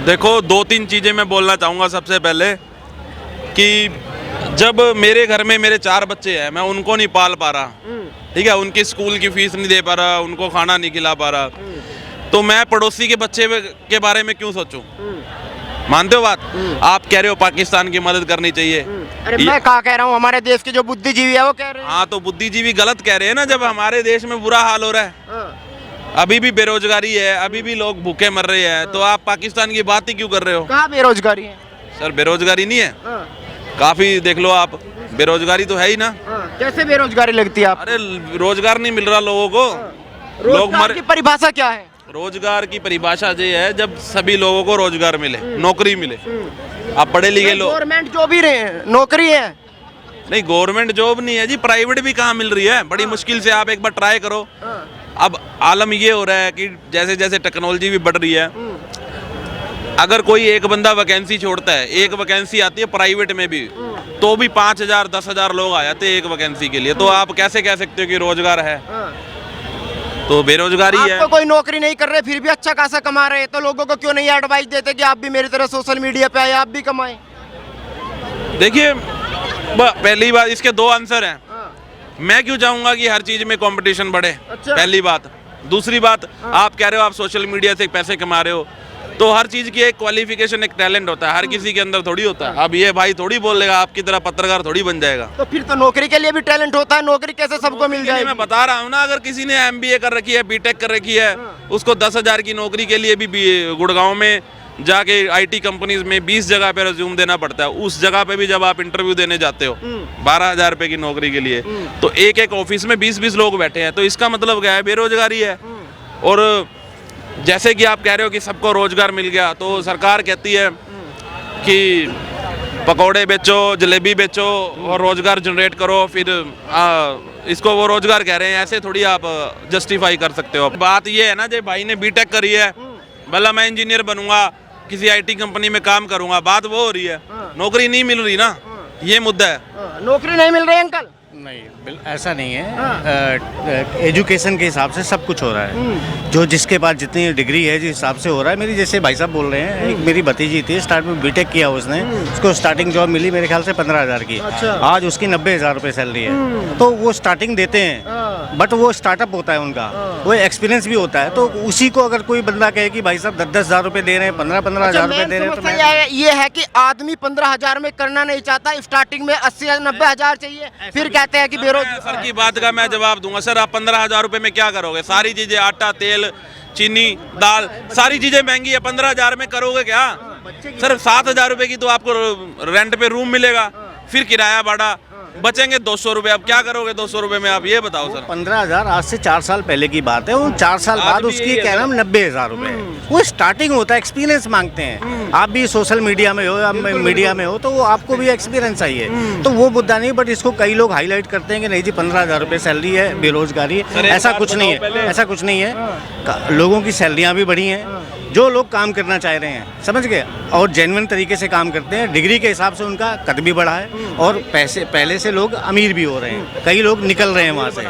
देखो, दो तीन चीज़ें मैं बोलना चाहूँगा। सबसे पहले कि जब मेरे घर में मेरे 4 बच्चे हैं, मैं उनको नहीं पाल पा रहा, ठीक है, उनकी स्कूल की फीस नहीं दे पा रहा, उनको खाना नहीं खिला पा रहा, तो मैं पड़ोसी के बच्चे के बारे में क्यों सोचूं? मानते हो बात? आप कह रहे हो पाकिस्तान की मदद करनी चाहिए। अरे मैं कहा कह रहा हूँ, हमारे देश के जो बुद्धिजीवी है वो कह रहे हैं। हाँ, तो बुद्धिजीवी गलत कह रहे हैं ना, जब हमारे देश में बुरा हाल हो रहा है, अभी भी बेरोजगारी है, अभी भी लोग भूखे मर रहे हैं, तो आप पाकिस्तान की बात ही क्यों कर रहे हो? कहाँ बेरोजगारी है? सर, बेरोजगारी नहीं है, काफी देख लो आप, बेरोजगारी तो है ही ना। कैसे बेरोजगारी लगती है आप? अरे रोजगार नहीं मिल रहा लोगों को, लोग रोजगार की परिभाषा क्या है? रोजगार की परिभाषा ये है जब सभी लोगों को रोजगार मिले, नौकरी मिले। आप पढ़े लिखे लोग, गवर्नमेंट जॉब ही रहे हैं, नौकरी है। नहीं, गवर्नमेंट जॉब नहीं है जी, प्राइवेट भी कहाँ मिल रही है, बड़ी मुश्किल से। आप एक बार ट्राई करो। अब आलम ये हो रहा है कि जैसे जैसे टेक्नोलॉजी भी बढ़ रही है, अगर कोई एक बंदा वैकेंसी छोड़ता है, एक वैकेंसी आती है प्राइवेट में भी, तो भी 5,000 10,000 लोग आ जाते हैं एक वैकेंसी के लिए। तो आप कैसे कह सकते हो कि रोजगार है? तो बेरोजगारी है। आपको कोई नौकरी नहीं कर रहे फिर भी अच्छा खासा कमा रहे, तो लोगों को क्यों नहीं एडवाइस देते कि आप भी मेरी तरह सोशल मीडिया पे आए, आप भी कमाएं? देखिए, पहली बात, इसके दो आंसर हैं। मैं क्यों चाहूंगा कि हर चीज में कंपटीशन बढ़े? अच्छा। पहली बात। दूसरी बात, आप कह रहे हो आप सोशल मीडिया से पैसे कमा रहे हो, तो हर चीज की एक क्वालिफिकेशन, एक टैलेंट होता है, हर किसी के अंदर थोड़ी होता है। अब ये भाई थोड़ी बोलेगा आपकी तरह पत्रकार थोड़ी बन जाएगा। तो फिर तो नौकरी के लिए भी टैलेंट होता है, नौकरी कैसे सबको मिल जाएगी? मैं बता रहा हूँ ना, अगर किसी ने MBA कर रखी है, बीटेक कर रखी है, उसको 10,000 की नौकरी के लिए भी गुड़गांव में जाके IT कंपनीज में 20 जगह पे रिज्यूम देना पड़ता है। उस जगह पे भी जब आप इंटरव्यू देने जाते हो 12,000 रुपए की नौकरी के लिए, तो एक एक ऑफिस में 20-20 लोग बैठे हैं, तो इसका मतलब क्या है? बेरोजगारी है। और जैसे कि आप कह रहे हो कि सबको रोजगार मिल गया, तो सरकार कहती है कि पकौड़े बेचो, जलेबी बेचो और रोजगार जनरेट करो, फिर इसको वो रोजगार कह रहे हैं। ऐसे थोड़ी आप जस्टिफाई कर सकते हो। बात ये है ना, जो भाई ने बीटेक करी है, भला मैं इंजीनियर बनूंगा, किसी IT कंपनी में काम करूंगा, बात वो हो रही है, नौकरी नहीं मिल रही ना, ये मुद्दा है। नौकरी नहीं मिल रही अंकल? नहीं, ऐसा नहीं है। एजुकेशन के हिसाब से सब कुछ हो रहा है, जो जिसके पास जितनी डिग्री है जिस हिसाब से हो रहा है। मेरी जैसे भाई साहब बोल रहे हैं, एक मेरी भतीजी थी, स्टार्ट में बीटेक किया उसने, उसको स्टार्टिंग जॉब मिली मेरे ख्याल से 15,000 की। अच्छा। आज उसकी 90,000 रुपये सैलरी है। तो वो स्टार्टिंग देते हैं, बट वो स्टार्टअप होता है उनका, वो एक्सपीरियंस भी होता है। तो उसी को अगर कोई बंदा कहे कि भाई साहब 10-10 हज़ार रुपये दे रहे हैं, 15-15 हज़ार रुपये दे रहे हैं, तो मैं ये है कि आदमी 15,000 में करना नहीं चाहता, स्टार्टिंग में 80-90 हज़ार चाहिए, फिर कहते हैं कि बेरोजगार। सर की बात का मैं जवाब दूंगा। सर, आप 15,000 रुपए में क्या करोगे? सारी चीजें, आटा, तेल, चीनी, दाल, सारी चीजें महंगी है। 15,000 में करोगे क्या? सर, 7,000 रुपए की तो आपको रेंट पे रूम मिलेगा, फिर किराया भाड़ा, बचेंगे 200 रुपए। अब क्या करोगे 200 रुपए में? आप ये बताओ सर। 15,000 आज से 4 साल पहले की बात है। वो 4 साल बाद उसकी कह रहा हूँ 90,000 रुपए। वो स्टार्टिंग होता है, एक्सपीरियंस मांगते हैं। आप भी सोशल मीडिया में हो या मीडिया में हो, तो वो आपको भी एक्सपीरियंस चाहिए, तो वो मुद्दा नहीं। बट इसको कई लोग हाईलाइट करते हैं कि नहीं जी 15,000 रुपये सैलरी है, बेरोजगारी है। ऐसा कुछ नहीं है, ऐसा कुछ नहीं है। लोगों की सैलरियाँ भी बढ़ी हैं, जो लोग काम करना चाह रहे हैं, समझ गए, और जेन्युइन तरीके से काम करते हैं। डिग्री के हिसाब से उनका कद भी बढ़ा है, और पैसे पहले से लोग अमीर भी हो रहे हैं, कई लोग निकल रहे हैं वहाँ से।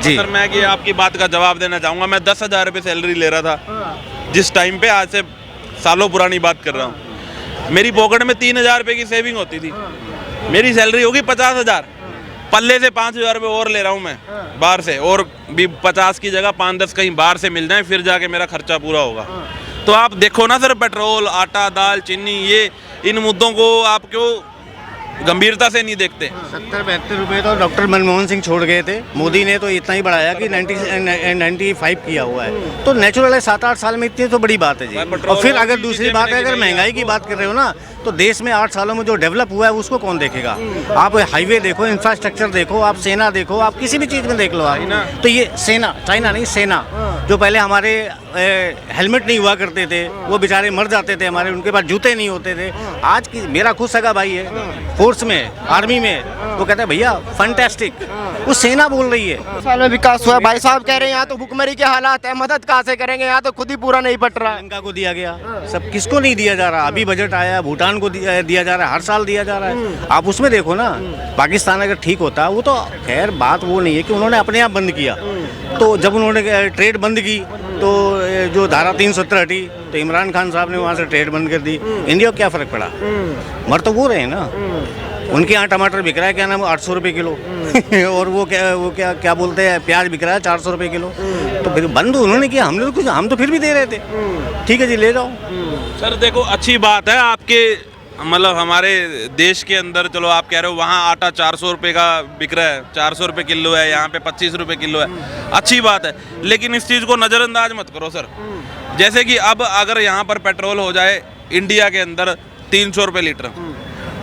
जी सर, मैं कि आपकी बात का जवाब देना चाहूँगा। मैं 10,000 रुपये सैलरी ले रहा था जिस टाइम पे, आज से सालों पुरानी बात कर रहा हूँ। मेरी पॉकेट में 3,000 रुपये की सेविंग होती थी। मेरी सैलरी होगी 50,000, पल्ले से 5,000 रुपये और ले रहा हूँ मैं बाहर से, और भी 50 की जगह 5-10 कहीं बाहर से मिल जाए, फिर जाके मेरा खर्चा पूरा होगा। तो आप देखो ना सर, पेट्रोल, आटा, दाल, चीनी, ये इन मुद्दों को आप क्यों गंभीरता से नहीं देखते? 70-72 रुपये तो डॉक्टर मनमोहन सिंह छोड़ गए थे, मोदी ने तो इतना ही बढ़ाया कि 95 किया हुआ है। तो नेचुरल है, 7-8 साल में इतनी तो बड़ी बात है जी। और फिर अगर दूसरी बात है, अगर महंगाई की बात कर रहे हो ना, तो देश में 8 सालों में जो डेवलप हुआ है उसको कौन देखेगा? आप हाईवे देखो, इंफ्रास्ट्रक्चर देखो, आप सेना देखो, आप किसी भी चीज़ में देख लो आप। तो ये सेना, चाइना नहीं, सेना, जो पहले हमारे हेलमेट नहीं हुआ करते थे, वो बेचारे मर जाते थे हमारे, उनके पास जूते नहीं होते थे। आज की मेरा खुद सगा भाई है फोर्स में, आर्मी में, वो कहता है भैया फंटेस्टिक, वो सेना बोल रही है। साल में विकास हुआ, भाई साहब कह रहे हैं यहाँ तो भुखमरी के हालात है, मदद कहाँ से करेंगे, यहाँ तो खुद ही पूरा नहीं पट रहा है। श्रीलंका को दिया गया, सब किसको नहीं दिया जा रहा? अभी बजट आया, भूटान को दिया जा रहा है, हर साल दिया जा रहा है। आप उसमें देखो ना, पाकिस्तान अगर ठीक होता, वो तो खैर बात वो नहीं है कि उन्होंने अपने आप बंद किया। तो जब उन्होंने ट्रेड बंद की तो जो धारा 370 हटी तो इमरान खान साहब ने वहाँ से ट्रेड बंद कर दी। इंडिया को क्या फ़र्क पड़ा? मर तो वो रहे हैं ना। उनके यहाँ टमाटर बिक रहा है क्या नाम 800 रुपये किलो और वो क्या बोलते हैं प्याज बिक रहा है 400 रुपये किलो। तो फिर बंद उन्होंने किया, हम तो फिर भी दे रहे थे। ठीक है जी, ले जाओ। सर देखो अच्छी बात है आपके मतलब हमारे देश के अंदर, चलो आप कह रहे हो वहाँ आटा 400 रुपये का बिक रहा है, 400 रुपये किलो है, यहाँ पे 25 रुपये किलो है, अच्छी बात है। लेकिन इस चीज़ को नज़रअंदाज मत करो सर। जैसे कि अब अगर यहाँ पर पेट्रोल हो जाए इंडिया के अंदर 300 रुपये लीटर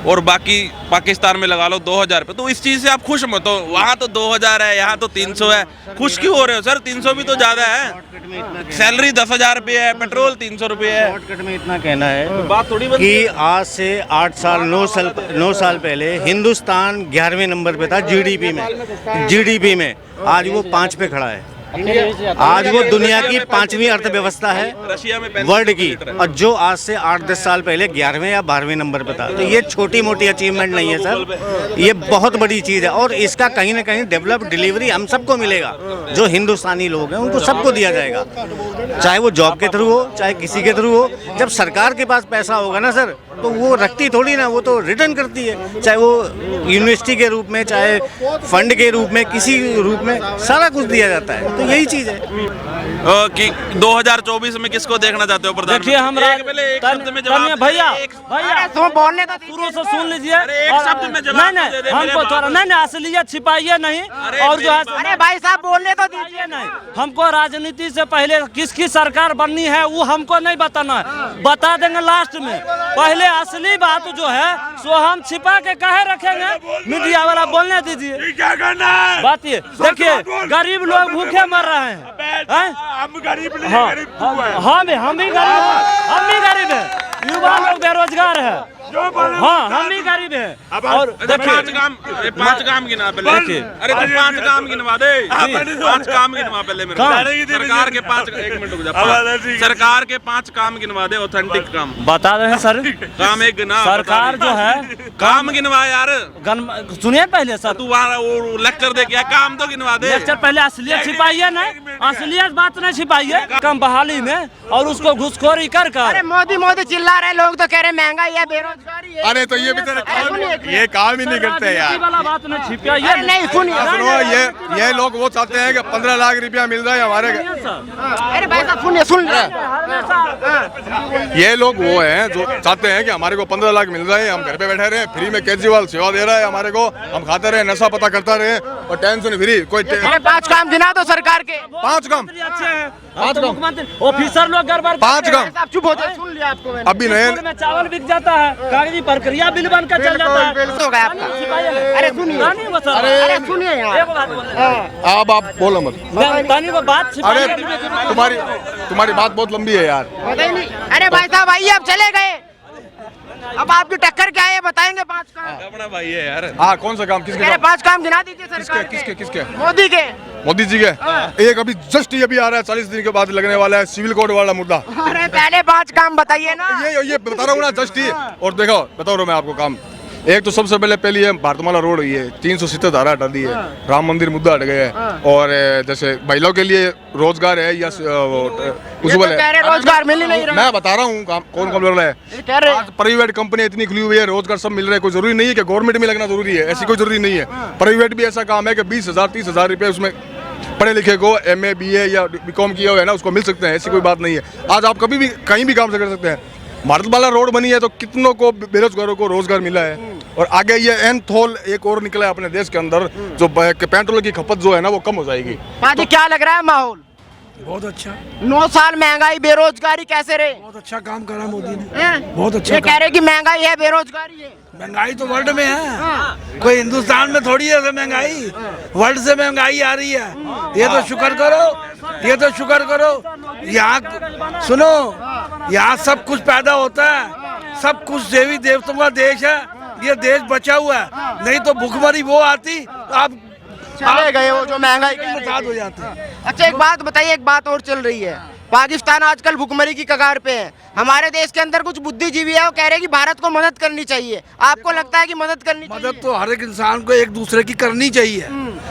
और बाकी पाकिस्तान में लगा लो 2000 रुपये, तो इस चीज़ से आप खुश मत हो। वहाँ तो 2000 है, यहाँ तो 300 है, खुश क्यों हो रहे हो सर? 300 भी तो ज़्यादा है। सैलरी 10,000 रुपये है, पेट्रोल 300 रुपये है। शॉर्टकट में इतना कहना है बात थोड़ी कि आज से 8 साल 9 साल पहले हिंदुस्तान 11वें नंबर पे था जीडीपी में। आज वो 5 पे खड़ा है। आज वो दुनिया की 5वीं अर्थव्यवस्था है रशिया में वर्ल्ड की, और जो आज से 8-10 साल पहले 11वें या 12वें नंबर पे था। तो ये छोटी मोटी अचीवमेंट नहीं है सर, ये बहुत बड़ी चीज़ है। और इसका कहीं ना कहीं डेवलप डिलीवरी हम सबको मिलेगा। जो हिंदुस्तानी लोग हैं उनको सबको दिया जाएगा, चाहे वो जॉब के थ्रू हो चाहे किसी के थ्रू हो। जब सरकार के पास पैसा होगा ना सर, तो वो रखती थोड़ी ना, वो तो रिटर्न करती है, चाहे वो यूनिवर्सिटी के रूप में चाहे फंड के रूप में, किसी रूप में सारा कुछ दिया जाता है। तो यही चीज़ है कि 2024 में किसको देखना चाहते हो प्रधानमंत्री? देखिए हम भैया तुम बोलने तो शुरू से सुन लीजिए। एक शब्द में जवाब दे दे, हमको थोड़ा नहीं असलियत छिपाइए नहीं। और जो है अरे भाई साहब बोलने तो दीजिए। नहीं, हमको राजनीति से पहले किसकी सरकार बननी है वो हमको नहीं बताना है, बता देंगे लास्ट में। पहले असली बात जो है सो हम छिपा के कहे रखेंगे, मीडिया वाला बोलने दीजिए। क्या करना है? बात ये देखिए, गरीब लोग भूखे मर रहे हैं। हम गरीब नहीं, हाँ, गरीब तू है। हम भी गरीब है, युवा लोग बेरोजगार है। हाँ, हम भी गरीब है। और देखिए 5 काम गिना पहले। अरे तो 5 काम गिनवा दे, 5 काम गिनवा पहले मेरे को। सरकार के 5 एक मिनट रुक जा, सरकार के 5 काम गिनवा दे, ऑथेंटिक काम बता रहे हैं सर। काम एक गिना। सरकार जो है काम गिनवा यार। सुनिए पहले सर, तू वो लेक्चर दे क्या, काम तो गिनवा दे। लेक्चर पहले असलियत छिपाइए ना, असलियत बात नहीं छिपाइए। कम बहाली में और उसको घुसखोरी कर अरे मोदी चिल्ला रहे लोग, तो कह रहे महंगाई है, बेरोजगारी है। अरे तो ये भी तेरे ये काम ही नहीं करते यार। वाला बात नहीं छिपाइए। नहीं सुनिए, सुनो, ये लोग वो चाहते हैं कि 15 लाख रुपया मिल रहा है हमारे। अरे भाई साहब सुनिए, सुन ये लोग वो हैं जो चाहते हैं कि हमारे को 15 लाख मिल रहा है, हम घर पे बैठे रहे, फ्री में केजरीवाल सेवा दे रहा है हमारे को, हम खाते रहे, नशा पता करता रहे और टेंशन फ्री। कोई 5 काम गिना दो सरकार के। 5 काम, अच्छे हैं। मुख्यमंत्री ऑफिसर लोग गड़बड़ 5 काम। आप चुप हो जाए, सुन लिया आपको मैंने। अभी नए में चावल बिक जाता है, कागजी प्रक्रिया बिल बनकर चल जाता है। हो गया आपका। अरे सुनिए, अरे सुनिए यार, अब आप बोलो मत। बात अरे तुम्हारी बात बहुत लंबी है यार। अरे भाई साहब आइए, अब चले गए। अब आपकी टक्कर क्या है बताएंगे? 5 काम अपना भाई है यार। हाँ, कौन सा काम? किसके? 5 काम गिना दीजिए सरकार के। किसके? मोदी के। मोदी जी के एक अभी जस्ट ये भी आ रहा है, 40 दिन के बाद लगने वाला है सिविल कोड वाला मुद्दा। अरे पहले 5 काम बताइए ना। ये बता रहा हूँ ना जस्ट ही। और देखो बता रहा हूँ मैं आपको काम। एक तो सबसे पहले है भारतमाला रोड हुई है, 370 धारा हटा दी है, राम मंदिर मुद्दा हट गया है। और जैसे महिलाओं के लिए रोजगार है या उज्ज्वल है, रोजगार मिल ही नहीं रहा। मैं बता रहा हूँ काम कौन कौन लग रहा है। आज प्राइवेट कंपनी इतनी खुली हुई है, रोजगार सब मिल रहा है। कोई जरूरी नहीं है कि गवर्नमेंट में लगना जरूरी है, ऐसी कोई जरूरी नहीं है। प्राइवेट भी ऐसा काम है कि 20,000 30,000 रुपये उसमें पढ़े लिखे को MA BA या BCom किया हुआ है ना, उसको मिल सकते हैं, ऐसी कोई बात नहीं है। आज आप कभी भी कहीं भी काम से कर सकते हैं। भारतमाला रोड बनी है तो कितनों को बेरोजगारों को रोजगार मिला है। और आगे ये एनथोल एक और निकला है अपने देश के अंदर, जो पेट्रोल की खपत जो है ना वो कम हो जाएगी। पाजी क्या लग रहा है माहौल? बहुत अच्छा। 9 साल महंगाई बेरोजगारी कैसे रहे? बहुत अच्छा काम करा मोदी ने, बहुत अच्छा। ये कह रहे कि महंगाई है, बेरोजगारी है। महंगाई तो वर्ल्ड में है, कोई हिंदुस्तान में थोड़ी है महंगाई, वर्ल्ड से महंगाई आ रही है। ये तो शुक्र करो, ये तो शुक्र करो। यहाँ सुनो, यहाँ सब कुछ पैदा होता है, सब कुछ देवी देवताओं का देश है। ये देश बचा हुआ है, नहीं तो भूखमरी वो आती आप चले गए हो जो महंगाई बर्बाद हो जाते हैं। अच्छा एक बात बताइए, एक बात और चल रही है, पाकिस्तान आजकल भुखमरी की कगार पे है। हमारे देश के अंदर कुछ बुद्धिजीवी है, वो कह रहे हैं कि भारत को मदद करनी चाहिए। आपको लगता है कि मदद करनी चाहिए? मदद तो हर एक इंसान को एक दूसरे की करनी चाहिए,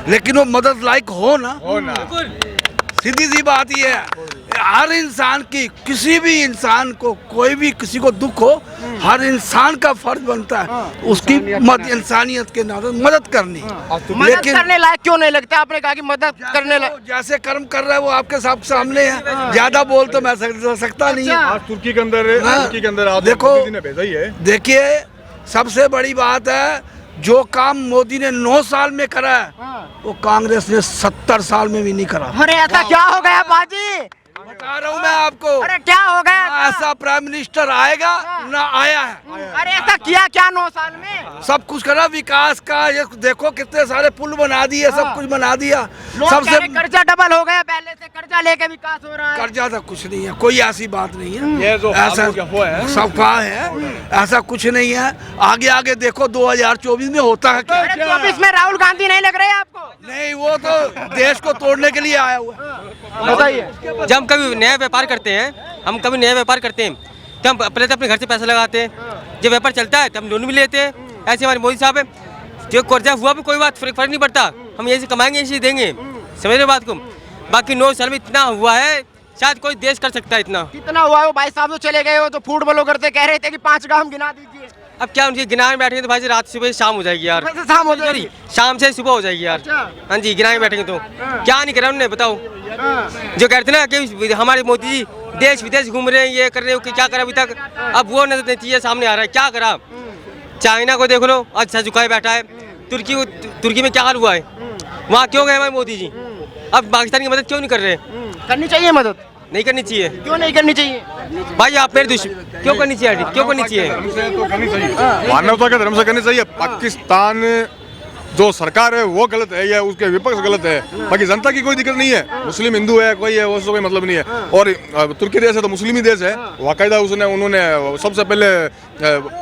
लेकिन वो मदद लायक हो ना, सीधी सी बात ये है। हर इंसान की, किसी भी इंसान को, कोई भी किसी को दुख हो, हर इंसान का फर्ज बनता है उसकी इंसानियत के नाते मदद करनी। मदद करने लायक क्यों नहीं लगता? आपने कहा कि मदद करने लायक। जैसे कर्म कर रहा है वो आपके सामने है, ज्यादा बोल तो मैं सकता नहीं है। आज तुर्की के अंदर, तुर्की के अंदर आज देखो, मोदी ने भेजा ही है। देखिए सबसे बड़ी बात है, जो काम मोदी ने 9 साल में करा है वो कांग्रेस ने 70 साल में भी नहीं करा। अरे ऐसा क्या हो गया बाजी? बता रहा हूँ मैं आपको। अरे क्या हो गया? ना ऐसा प्राइम मिनिस्टर आएगा ना आया है। अरे ऐसा किया क्या 9 साल में? सब कुछ करा विकास का, ये देखो कितने सारे पुल बना दिए, सब कुछ बना दिया। लोग सबसे कह रहे कर्जा डबल हो गया, पहले से कर्जा लेके विकास हो रहा है। कर्जा तो कुछ नहीं है, कोई ऐसी बात नहीं है। ये जो ऐसा अफवाह है, ऐसा कुछ नहीं है। आगे आगे देखो 2024 में होता है क्या। 24 में राहुल गांधी नहीं लग रहे आपको? नहीं, वो तो देश को तोड़ने के लिए आया हुआ है। बताइए। जब हम कभी नया व्यापार करते हैं, तो हम पहले तो अपने घर से पैसा लगाते हैं। जब व्यापार चलता है तो हम लोन भी लेते हैं। ऐसे हमारे मोदी साहब है, जो कर्जा हुआ भी कोई बात फर्क नहीं पड़ता, हम यही से कमाएंगे, यही से देंगे। समझ रहे बात को? बाकी 9 साल में इतना हुआ है, शायद कोई देश कर सकता है इतना। कितना हुआ? वो भाई साहब तो चले गए, वो तो फूड ब्लॉगर थे, कह रहे थे कि 5 गांव गिना दीजिए। अब क्या उनके गिनाने बैठेंगे तो भाई रात सुबह शाम हो जाएगी यार। वैसे शाम हो जाएगी। शाम से सुबह हो जाएगी यार। हाँ जी, गिनाने बैठेंगे तो क्या नहीं करा उन्होंने, बताओ। जो कहते ना कि हमारे मोदी जी देश विदेश घूम रहे हैं, ये कर रहे हो, कि क्या करा अभी तक? अब वो नतीजा सामने आ रहा है, क्या करा? चाइना को देख लो, अच्छा झुकाए बैठा है। तुर्की में क्या हाल हुआ है, वहाँ क्यों गए हमारे मोदी जी? अब पाकिस्तान की मदद क्यों नहीं कर रहे? करनी चाहिए मदद। नहीं करनी चाहिए। क्यों नहीं करनी चाहिए? भाई आप मेरे क्यों करनी चाहिए? क्यों करनी चाहिए? मानवता के धर्म से करनी चाहिए। पाकिस्तान जो सरकार है वो गलत है या उसके विपक्ष गलत है, बाकी जनता की कोई दिक्कत नहीं है। मुस्लिम हिंदू है, कोई है, उससे कोई मतलब नहीं है। और तुर्की देश है तो मुस्लिम ही देश है, बाकायदा उन्होंने सबसे पहले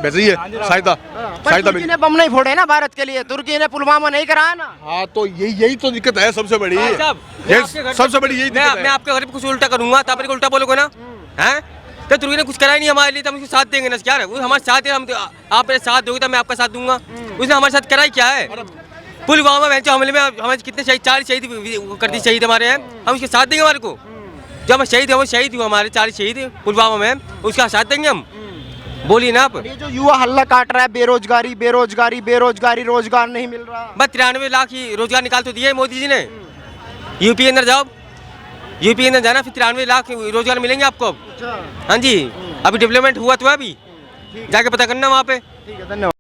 भेजी है सहायता। तुर्की ने बम नहीं फोड़े ना भारत के लिए, तुर्की ने पुलवामा नहीं कराया ना। हाँ, तो यही तो दिक्कत है सबसे बड़ी। सबसे बड़ी यही दिक्कत है। मैं आपके घर पे कुछ उल्टा करूंगा तो आप मेरे को उल्टा बोलोगे ना, हैं? तो तुर्की ने कुछ करा ही नहीं हमारे लिए, तो हम उसको साथ देंगे ना? क्या है वो हमारे साथ है, हम आप मेरे साथ दोगे तो मैं आपका साथ दूंगा। उसने हमारे साथ करा ही क्या है? पुलवामा में हमले में हमारे कितने शहीद, 4 शहीद कर दी, शहीद हमारे हैं, हम उसके साथ देंगे? हमारे को जो हम शहीद है, वो शहीद हुए हमारे 4 शहीद पुलवामा में, उसका साथ देंगे हम? बोलिए ना आप। ये जो युवा हल्ला काट रहा है, बेरोजगारी बेरोजगारी बेरोजगारी, रोजगार नहीं मिल रहा। बस 93 लाख ही रोजगार निकाल तो दिए मोदी जी ने। यूपी के अंदर जाओ, यूपी के अंदर जाना, फिर 93 लाख रोजगार मिलेंगे आपको अब। हाँ जी, अभी डेवलपमेंट हुआ तो है, अभी जाके पता करना वहाँ पे। ठीक है, धन्यवाद।